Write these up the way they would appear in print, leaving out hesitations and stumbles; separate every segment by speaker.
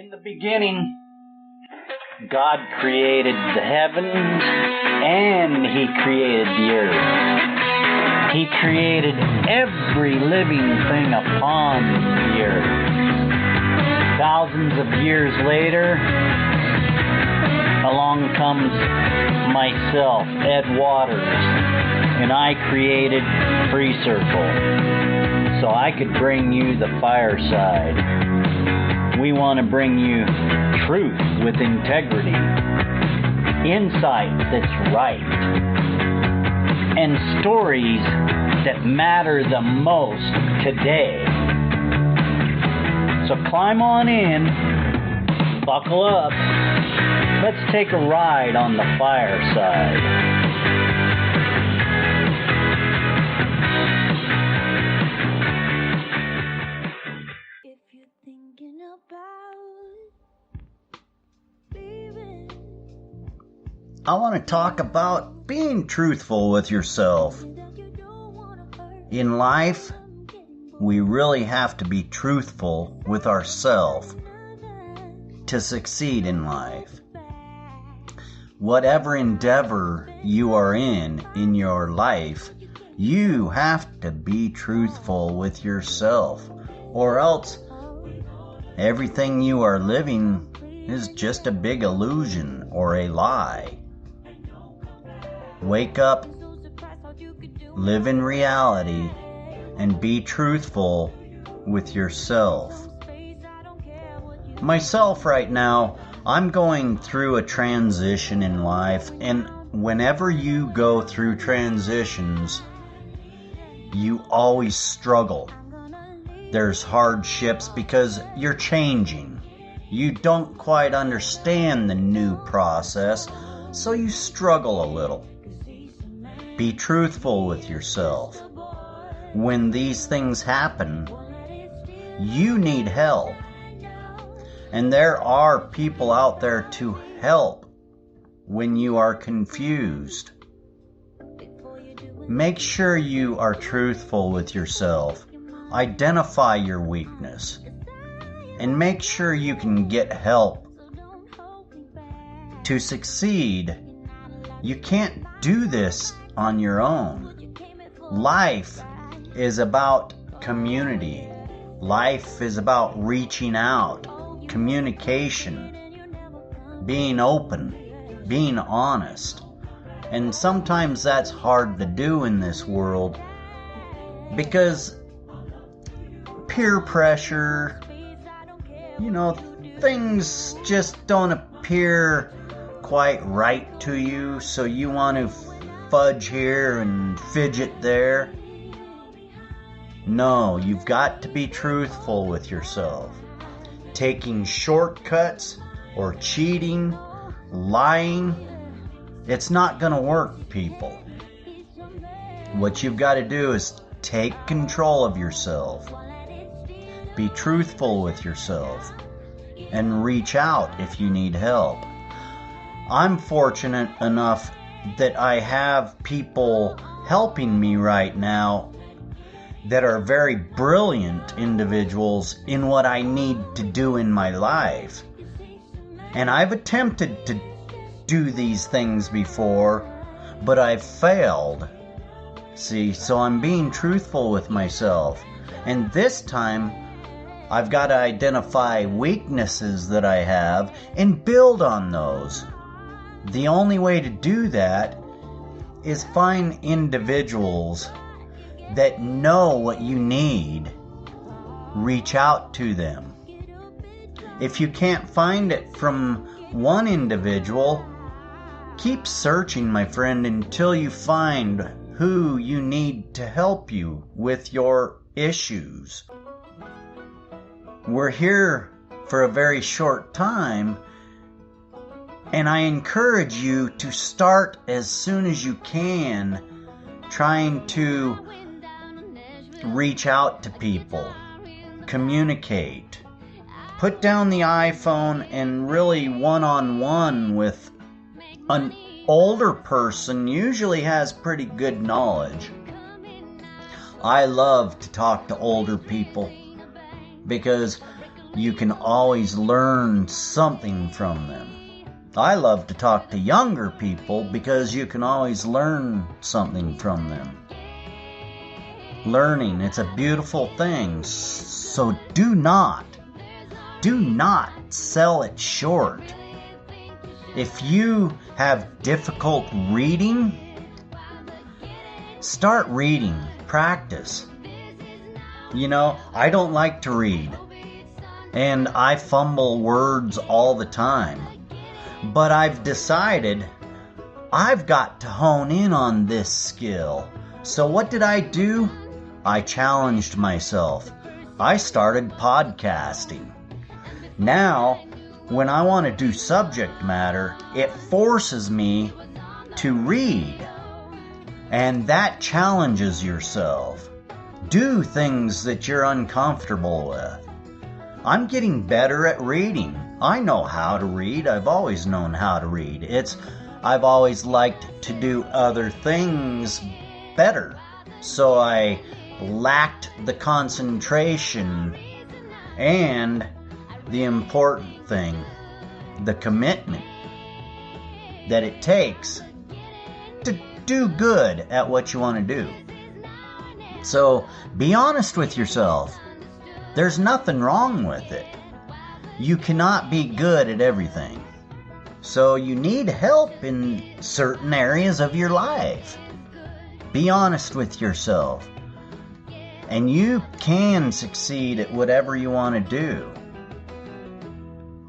Speaker 1: In the beginning, God created the heavens and He created the earth. He created every living thing upon the earth. Thousands of years later, along comes myself, Ed Waters, and I created FreeCircle so I could bring you the fireside. We want to bring you truth with integrity, insight that's right, and stories that matter the most today. So climb on in, buckle up, let's take a ride on the fireside. I want to talk about being truthful with yourself. In life, we really have to be truthful with ourselves to succeed in life. Whatever endeavor you are in your life, you have to be truthful with yourself, or else everything you are living is just a big illusion or a lie. Wake up, live in reality, and be truthful with yourself. Myself right now, I'm going through a transition in life, and whenever you go through transitions, you always struggle. There's hardships because you're changing. You don't quite understand the new process, so you struggle a little. Be truthful with yourself. When these things happen, you need help. And there are people out there to help when you are confused. Make sure you are truthful with yourself. Identify your weakness. And make sure you can get help. To succeed, you can't do this on your own. Life is about community. Life is about reaching out, communication, being open, being honest. And sometimes that's hard to do in this world because peer pressure, things just don't appear quite right to you, so you want to fudge here and fidget there. No, you've got to be truthful with yourself. Taking shortcuts or cheating, lying, it's not going to work, people. What you've got to do is take control of yourself. Be truthful with yourself and reach out if you need help. I'm fortunate enough that I have people helping me right now that are very brilliant individuals in what I need to do in my life. And I've attempted to do these things before, but I've failed. See, so I'm being truthful with myself. And this time, I've got to identify weaknesses that I have and build on those. The only way to do that is find individuals that know what you need. Reach out to them. If you can't find it from one individual, keep searching, my friend, until you find who you need to help you with your issues. We're here for a very short time, and I encourage you to start as soon as you can trying to reach out to people, communicate. Put down the iPhone and really one-on-one with an older person usually has pretty good knowledge. I love to talk to older people because you can always learn something from them. I love to talk to younger people because you can always learn something from them. Learning, it's a beautiful thing. So do not sell it short. If you have difficult reading, start reading. Practice. You know, I don't like to read, and I fumble words all the time. But I've decided I've got to hone in on this skill. So what did I do? I challenged myself. I started podcasting. Now, when I want to do subject matter, it forces me to read. And that challenges yourself. Do things that you're uncomfortable with. I'm getting better at reading. I know how to read. I've always known how to read. I've always liked to do other things better. So I lacked the concentration and the important thing, the commitment that it takes to do good at what you want to do. So be honest with yourself. There's nothing wrong with it. You cannot be good at everything. So you need help in certain areas of your life. Be honest with yourself. And you can succeed at whatever you want to do.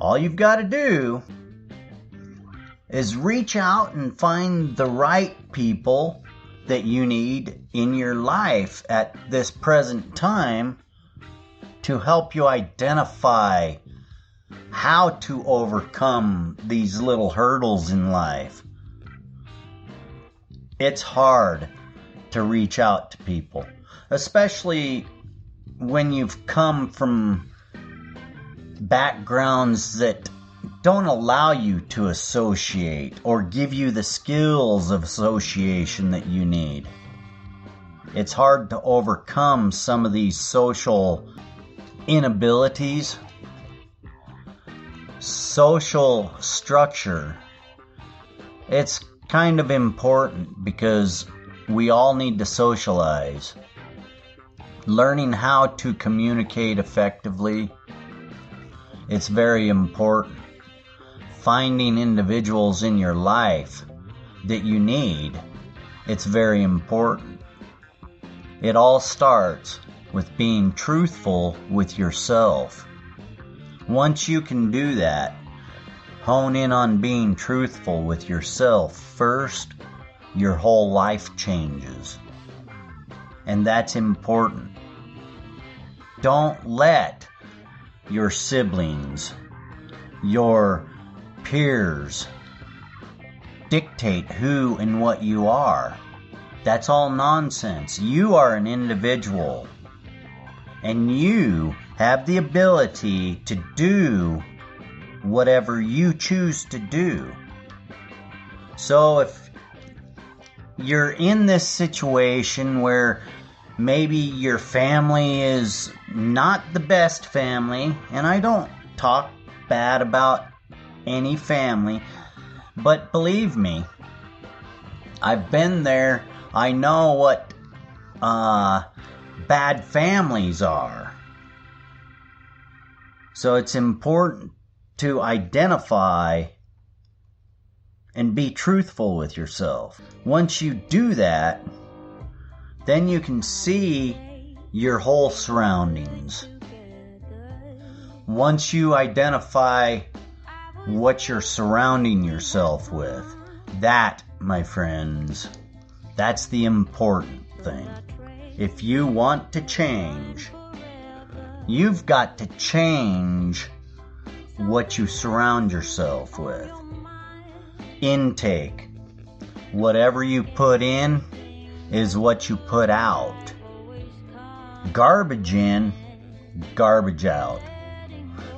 Speaker 1: All you've got to do is reach out and find the right people that you need in your life at this present time to help you identify how to overcome these little hurdles in life. It's hard to reach out to people, especially when you've come from backgrounds that don't allow you to associate or give you the skills of association that you need. It's hard to overcome some of these social inabilities. Social structure. It's kind of important because we all need to socialize. Learning how to communicate effectively. It's very important. Finding individuals in your life that you need. It's very important. It all starts with being truthful with yourself. Once you can do that, hone in on being truthful with yourself first, your whole life changes. And that's important. Don't let your siblings, your peers, dictate who and what you are. That's all nonsense. You are an individual. And you have the ability to do whatever you choose to do. So if you're in this situation where maybe your family is not the best family, and I don't talk bad about any family, but believe me, I've been there. I know what bad families are. So it's important to identify and be truthful with yourself. Once you do that, then you can see your whole surroundings. Once you identify what you're surrounding yourself with, that, my friends, that's the important thing. If you want to change, you've got to change what you surround yourself with. Intake. Whatever you put in is what you put out. Garbage in, garbage out.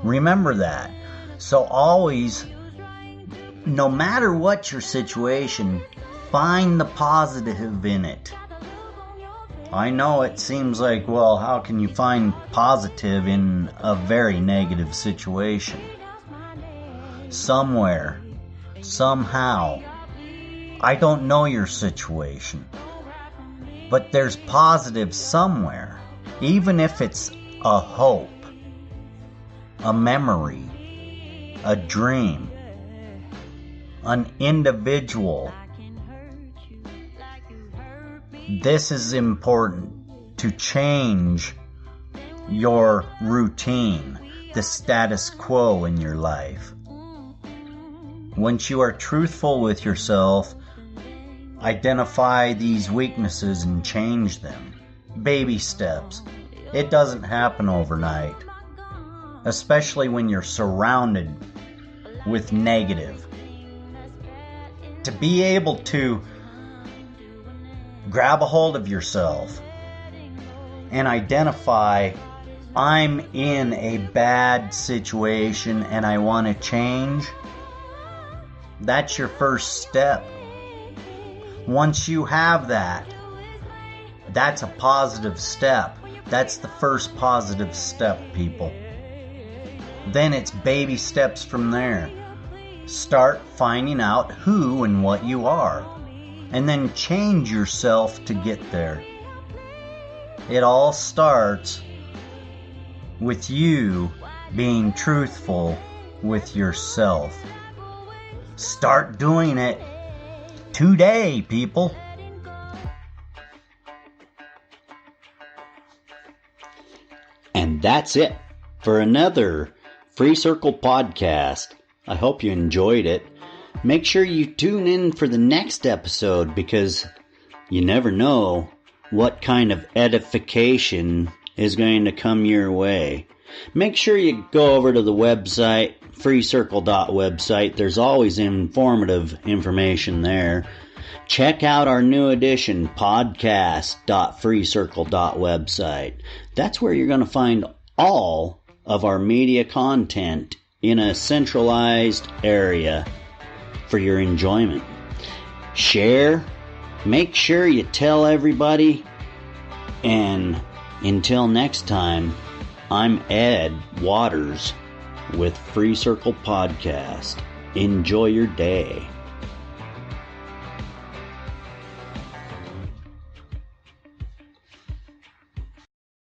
Speaker 1: Remember that. So always, no matter what your situation, find the positive in it. I know it seems like, well, how can you find positive in a very negative situation? Somewhere, somehow, I don't know your situation, but there's positive somewhere, even if it's a hope, a memory, a dream, an individual. This is important to change your routine, the status quo in your life. Once you are truthful with yourself, identify these weaknesses and change them. Baby steps. It doesn't happen overnight, especially when you're surrounded with negative. To be able to grab a hold of yourself and identify, I'm in a bad situation and I want to change. That's your first step. Once you have that, that's a positive step. That's the first positive step, people. Then it's baby steps from there. Start finding out who and what you are, and then change yourself to get there. It all starts with you being truthful with yourself. Start doing it today, people. And that's it for another FreeCircle podcast. I hope you enjoyed it. Make sure you tune in for the next episode, because you never know what kind of edification is going to come your way. Make sure you go over to the website, freecircle.website. There's always informative information there. Check out our new edition, podcast.freecircle.website. That's where you're going to find all of our media content in a centralized area for your enjoyment. Share, make sure you tell everybody, and until next time, I'm Ed Waters with FreeCircle Podcast. Enjoy your day.